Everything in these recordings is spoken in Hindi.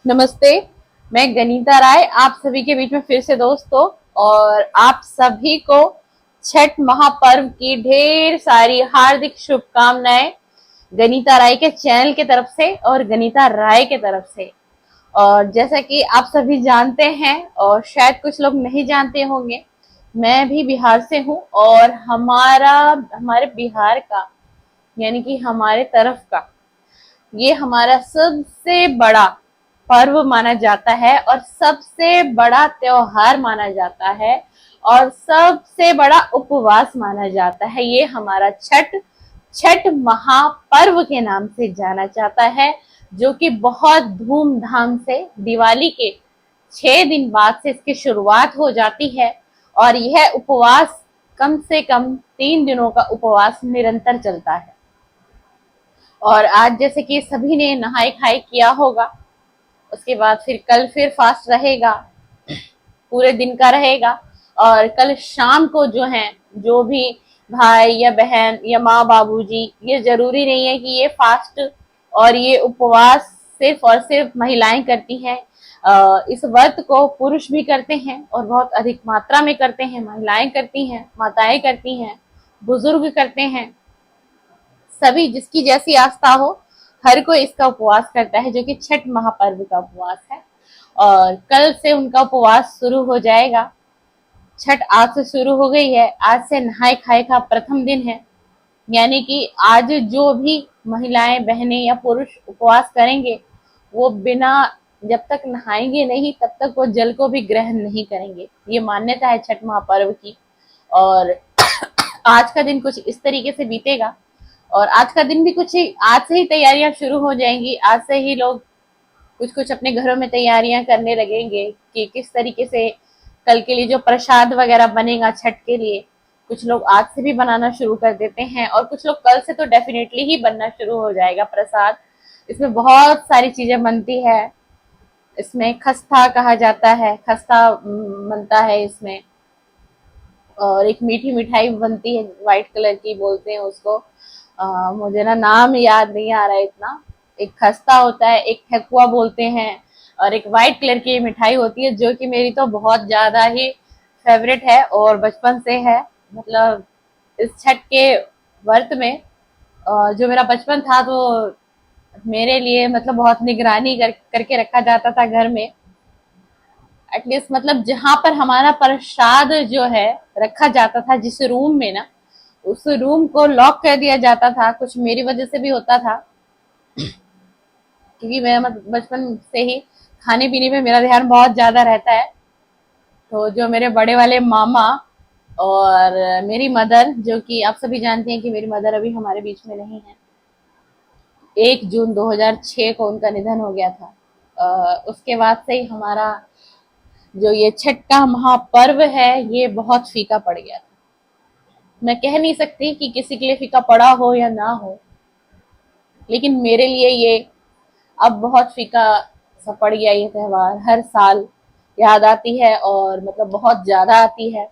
नमस्ते। मैं गनीता राय आप सभी के बीच में फिर से दोस्तों, और आप सभी को छठ महापर्व की ढेर सारी हार्दिक शुभकामनाएं गनीता राय के चैनल की तरफ से और गनीता राय के तरफ से। और जैसा कि आप सभी जानते हैं और शायद कुछ लोग नहीं जानते होंगे, मैं भी बिहार से हूँ और हमारे बिहार का यानी कि हमारे तरफ का ये हमारा सबसे बड़ा पर्व माना जाता है और सबसे बड़ा त्योहार माना जाता है और सबसे बड़ा उपवास माना जाता है। ये हमारा छठ महापर्व के नाम से जाना जाता है, जो कि बहुत धूमधाम से दिवाली के 6 दिन बाद से इसकी शुरुआत हो जाती है। और यह उपवास कम से कम 3 दिनों का उपवास निरंतर चलता है। और आज जैसे कि सभी ने नहाई खाई किया होगा, उसके बाद फिर कल फिर फास्ट रहेगा, पूरे दिन का रहेगा। और कल शाम को जो भी भाई या बहन या माँ बाबूजी, ये जरूरी नहीं है कि ये फास्ट और ये उपवास सिर्फ और सिर्फ महिलाएं करती हैं। इस व्रत को पुरुष भी करते हैं और बहुत अधिक मात्रा में करते हैं। महिलाएं करती हैं, माताएं करती हैं, बुजुर्ग करते हैं। सभी जिसकी जैसी आस्था हो, हर कोई इसका उपवास करता है, जो कि छठ महापर्व का उपवास है। और कल से उनका उपवास शुरू हो जाएगा। छठ आज से शुरू हो गई है। आज से नहाय खाए का प्रथम दिन है, यानी कि आज जो भी महिलाएं, बहनें या पुरुष उपवास करेंगे, वो बिना जब तक नहाएंगे नहीं तब तक वो जल को भी ग्रहण नहीं करेंगे। ये मान्यता है छठ महापर्व की। और आज का दिन कुछ इस तरीके से बीतेगा। और आज का दिन भी कुछ ही आज से ही तैयारियां शुरू हो जाएंगी। आज से ही लोग कुछ कुछ अपने घरों में तैयारियां करने लगेंगे कि किस तरीके से कल के लिए जो प्रसाद वगैरह बनेगा छठ के लिए, कुछ लोग आज से भी बनाना शुरू कर देते हैं और कुछ लोग कल से तो डेफिनेटली ही बनना शुरू हो जाएगा प्रसाद। इसमें बहुत सारी चीजें बनती है। इसमें खस्ता कहा जाता है, खस्ता बनता है इसमें। और एक मीठी मिठाई बनती है, व्हाइट कलर की बोलते हैं उसको। मुझे ना नाम याद नहीं आ रहा है इतना। एक खस्ता होता है, एक ठेकुआ बोलते हैं, और एक व्हाइट कलर की मिठाई होती है, जो कि मेरी तो बहुत ज्यादा ही फेवरेट है और बचपन से है। मतलब इस छठ के व्रत में जो मेरा बचपन था, तो मेरे लिए मतलब बहुत निगरानी करके रखा जाता था घर में। एटलीस्ट मतलब जहां पर हमारा प्रसाद जो है रखा जाता था, जिस रूम में ना, उस रूम को लॉक कर दिया जाता था। कुछ मेरी वजह से भी होता था, क्योंकि मैं बचपन से ही खाने पीने में मेरा ध्यान बहुत ज्यादा रहता है। तो जो मेरे बड़े वाले मामा और मेरी मदर, जो कि आप सभी जानते हैं कि मेरी मदर अभी हमारे बीच में नहीं है, 1 जून 2006 को उनका निधन हो गया था। उसके बाद से ही हमारा जो ये छठ का महापर्व है, ये बहुत फीका पड़ गया था। मैं कह नहीं सकती कि किसी के लिए फीका पड़ा हो या ना हो, लेकिन मेरे लिए ये अब बहुत फीका सा पड़ गया। ये त्योहार हर साल याद आती है और मतलब बहुत ज्यादा आती है।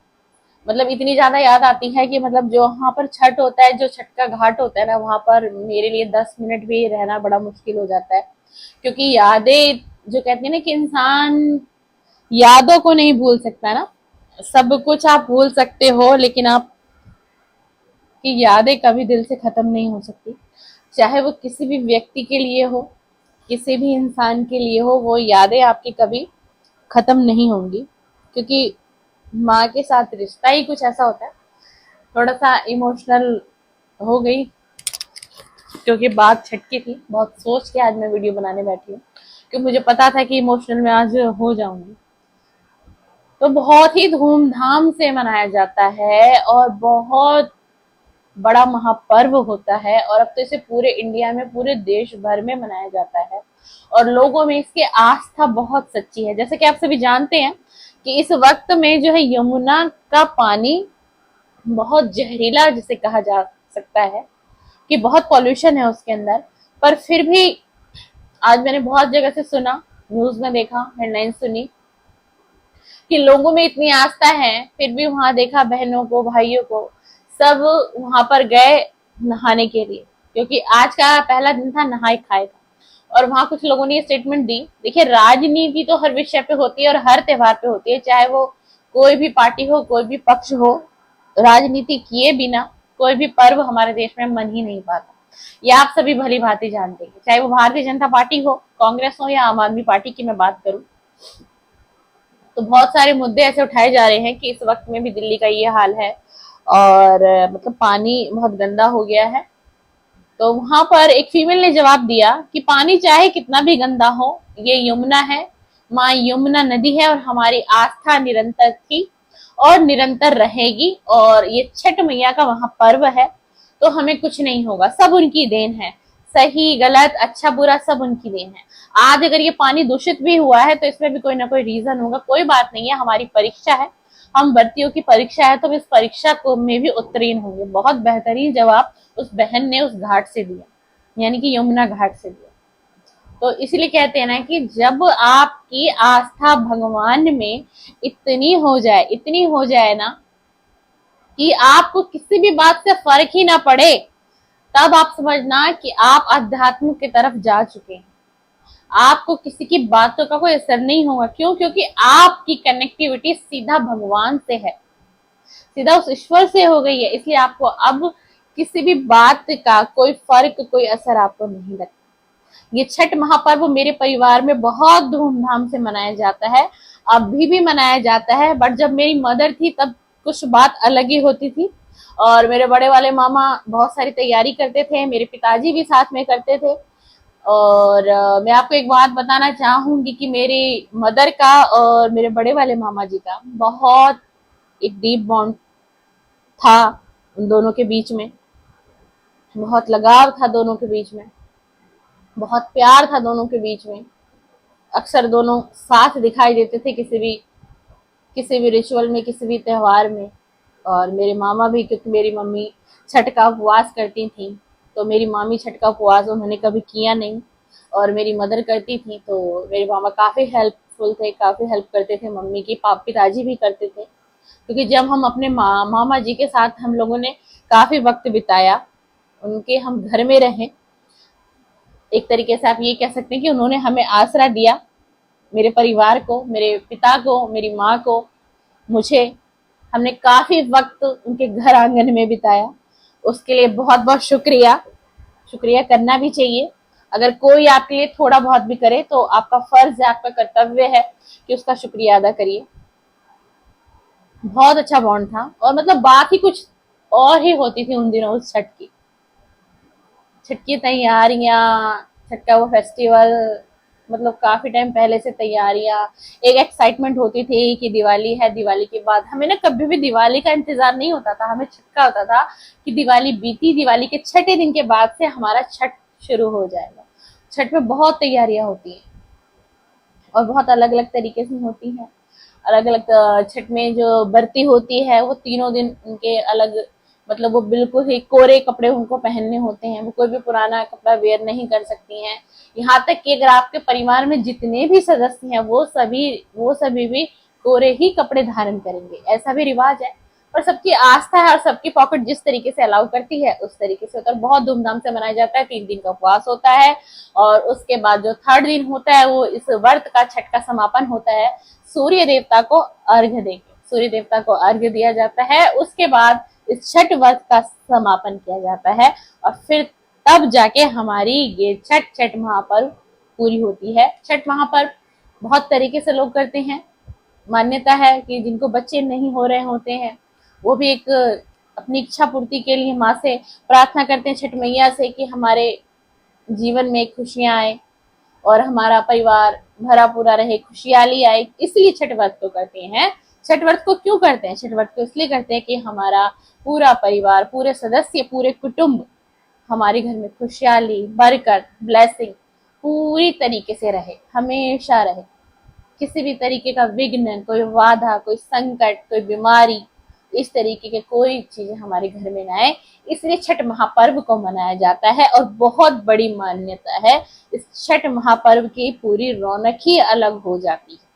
मतलब इतनी ज्यादा याद आती है कि मतलब जो वहां पर छठ होता है, जो छठ का घाट होता है ना, वहां पर मेरे लिए 10 मिनट भी रहना बड़ा मुश्किल हो जाता है। क्योंकि यादें, जो कहते हैं ना कि इंसान यादों को नहीं भूल सकता ना। सब कुछ आप भूल सकते हो, लेकिन आप की यादें कभी दिल से खत्म नहीं हो सकती। चाहे वो किसी भी व्यक्ति के लिए हो, किसी भी इंसान के लिए हो, वो यादें आपकी कभी खत्म नहीं होंगी। क्योंकि माँ के साथ रिश्ता ही कुछ ऐसा होता है। थोड़ा सा इमोशनल हो गई, क्योंकि बात छठ की थी। बहुत सोच के आज मैं वीडियो बनाने बैठी हूँ, क्योंकि मुझे पता था कि इमोशनल मैं आज हो जाऊंगी। तो बहुत ही धूमधाम से मनाया जाता है और बहुत बड़ा महापर्व होता है। और अब तो इसे पूरे इंडिया में, पूरे देश भर में मनाया जाता है और लोगों में इसकी आस्था बहुत सच्ची है। जैसे कि आप सभी जानते हैं कि इस वक्त में जो है यमुना का पानी बहुत जहरीला जिसे कहा जा सकता है, कि बहुत पॉल्यूशन है उसके अंदर। पर फिर भी आज मैंने बहुत जगह से सुना, न्यूज में देखा, हेडलाइन सुनी कि लोगों में इतनी आस्था है, फिर भी वहां देखा बहनों को, भाइयों को, सब वहां पर गए नहाने के लिए। क्योंकि आज का पहला दिन था नहाए खाए का। और वहां कुछ लोगों ने ये स्टेटमेंट दी। देखिए, राजनीति तो हर विषय पे होती है और हर त्योहार पे होती है, चाहे वो कोई भी पार्टी हो, कोई भी पक्ष हो। राजनीति किए बिना कोई भी पर्व हमारे देश में मन ही नहीं पाता। ये आप सभी भली भांति जानते हैं, चाहे वो भारतीय जनता पार्टी हो, कांग्रेस हो या आम आदमी पार्टी की मैं बात करूं, तो बहुत सारे मुद्दे ऐसे उठाए जा रहे हैं कि इस वक्त में भी दिल्ली का ये हाल है और मतलब पानी बहुत गंदा हो गया है। तो वहां पर एक फीमेल ने जवाब दिया कि पानी चाहे कितना भी गंदा हो, ये यमुना है, माँ यमुना नदी है और हमारी आस्था निरंतर थी और निरंतर रहेगी, और ये छठ मैया का वहां पर्व है, तो हमें कुछ नहीं होगा, सब उनकी देन है। सही गलत अच्छा बुरा सब उनकी देन है। आज अगर ये पानी दूषित भी हुआ है तो इसमें भी कोई ना कोई रीजन होगा। कोई बात नहीं है, हमारी परीक्षा है, हम भर्तियों की परीक्षा है, तो इस परीक्षा को में भी उत्तीर्ण होंगे। बहुत बेहतरीन जवाब उस बहन ने उस घाट से दिया, यानी कि यमुना घाट से दिया। तो इसलिए कहते हैं ना कि जब आपकी आस्था भगवान में इतनी हो जाए ना कि आपको किसी भी बात से फर्क ही ना पड़े, तब आप समझना कि आप अध्यात्म की तरफ जा चुके हैं। आपको किसी की बातों का कोई असर नहीं होगा। क्यों? क्योंकि आपकी कनेक्टिविटी सीधा भगवान से है, सीधा उस ईश्वर से हो गई है। इसलिए आपको अब किसी भी बात का कोई फर्क, कोई असर आपको नहीं लगता। ये छठ महापर्व मेरे परिवार में बहुत धूमधाम से मनाया जाता है, अभी भी मनाया जाता है। बट जब मेरी मदर थी तब कुछ बात अलग ही होती थी, और मेरे बड़े वाले मामा बहुत सारी तैयारी करते थे, मेरे पिताजी भी साथ में करते थे। और मैं आपको एक बात बताना चाहूंगी कि मेरी मदर का और मेरे बड़े वाले मामा जी का बहुत एक डीप बॉन्ड था, उन दोनों के बीच में बहुत लगाव था, दोनों के बीच में बहुत प्यार था, दोनों के बीच में अक्सर दोनों साथ दिखाई देते थे किसी भी रिचुअल में, किसी भी त्योहार में। और मेरे मामा भी, क्योंकि मेरी मम्मी छठ का उपवास करती थी, तो मेरी मामी छठ का उपवास उन्होंने कभी किया नहीं, और मेरी मदर करती थी, तो मेरे मामा काफ़ी हेल्पफुल थे, काफ़ी हेल्प करते थे मम्मी की। पिताजी भी करते थे, क्योंकि जब हम अपने मामा जी के साथ हम लोगों ने काफ़ी वक्त बिताया, उनके हम घर में रहे, एक तरीके से आप ये कह सकते हैं कि उन्होंने हमें आसरा दिया, मेरे परिवार को, मेरे पिता को, मेरी माँ को, मुझे। हमने काफी वक्त उनके घर आंगन में बिताया, उसके लिए बहुत बहुत शुक्रिया। शुक्रिया करना भी चाहिए। अगर कोई आपके लिए थोड़ा बहुत भी करे तो आपका फर्ज है, आपका कर्तव्य है कि उसका शुक्रिया अदा करिए। बहुत अच्छा बॉन्ड था, और मतलब बात ही कुछ और ही होती थी उन दिनों उस छठ की तैयारियां, छठ का वो फेस्टिवल, मतलब काफी टाइम पहले से तैयारियां, एक एक्साइटमेंट होती थी कि दिवाली है, दिवाली के बाद हमें ना कभी भी दिवाली का इंतजार नहीं होता था, हमें छठ का होता था कि दिवाली बीती, दिवाली के छठे दिन के बाद से हमारा छठ शुरू हो जाएगा। छठ में बहुत तैयारियां होती हैं और बहुत अलग अलग तरीके से होती हैं। अलग अलग छठ में जो बरती होती है वो तीनों दिन उनके अलग, मतलब वो बिल्कुल ही कोरे कपड़े उनको पहनने होते हैं, वो कोई भी पुराना कपड़ा वेयर नहीं कर सकती हैं। यहाँ तक कि अगर आपके परिवार में जितने भी सदस्य हैं वो सभी भी कोरे ही कपड़े धारण करेंगे, ऐसा भी रिवाज है। और सबकी आस्था है और सबकी पॉकेट जिस तरीके से अलाउ करती है उस तरीके से होता है। बहुत धूमधाम से मनाया जाता है, 3 दिन का उपवास होता है, और उसके बाद जो 3rd दिन होता है वो इस व्रत का, छठ का समापन होता है। सूर्य देवता को अर्घ्य देके सूर्य देवता को अर्घ्य दिया जाता है, उसके बाद इस छठ व्रत का समापन किया जाता है, और फिर तब जाके हमारी ये छठ महापर्व पूरी होती है। छठ महापर्व बहुत तरीके से लोग करते हैं। मान्यता है कि जिनको बच्चे नहीं हो रहे होते हैं वो भी एक अपनी इच्छा पूर्ति के लिए माँ से प्रार्थना करते हैं, छठ मैया से, कि हमारे जीवन में खुशियां आए और हमारा परिवार भरा पूरा रहे, खुशहाली आए। इसलिए छठ व्रत को करते हैं। छठ व्रत को क्यों करते हैं? छठ व्रत को इसलिए करते हैं कि हमारा पूरा परिवार, पूरे सदस्य, पूरे कुटुंब हमारे घर में खुशहाली, बरकत, ब्लेसिंग पूरी तरीके से रहे, हमेशा रहे। किसी भी तरीके का विघ्न, कोई बाधा, कोई संकट, कोई बीमारी, इस तरीके के कोई चीजें हमारे घर में ना आए, इसलिए छठ महापर्व को मनाया जाता है। और बहुत बड़ी मान्यता है इस छठ महापर्व की, पूरी रौनक ही अलग हो जाती है।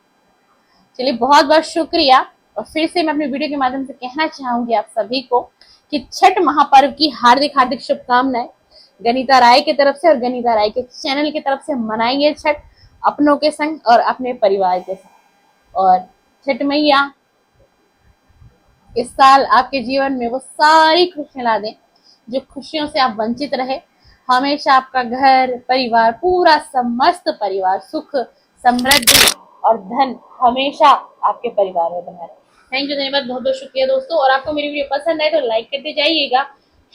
चलिए, बहुत बहुत शुक्रिया। और फिर से मैं अपनी वीडियो के माध्यम से कहना चाहूंगी आप सभी को कि छठ महापर्व की हार्दिक हार्दिक शुभकामनाएं। गनीता राय की तरफ से और गनीता राय के चैनल की तरफ से मनाएंगे छठ अपनों के संग और अपने परिवार के संग। और छठ मैया इस साल आपके जीवन में वो सारी खुशियां ला दें जो खुशियों से आप वंचित रहे। हमेशा आपका घर परिवार पूरा समस्त परिवार सुख समृद्धि और धन हमेशा आपके परिवार में बना रहे। थैंक यू, धन्यवाद, बहुत बहुत शुक्रिया दोस्तों। और आपको मेरी वीडियो पसंद आए तो लाइक करते जाइएगा,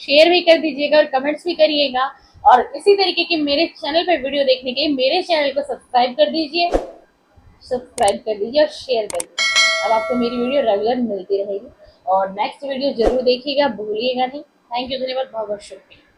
शेयर भी कर दीजिएगा और कमेंट्स भी करिएगा। और इसी तरीके की मेरे चैनल पे वीडियो देखने के लिए मेरे चैनल को सब्सक्राइब कर दीजिए और शेयर कर दीजिए। अब आपको मेरी वीडियो रेगुलर मिलती रहेगी और नेक्स्ट वीडियो जरूर देखिएगा, भूलिएगा नहीं। थैंक यू, धन्यवाद, बहुत बहुत शुक्रिया।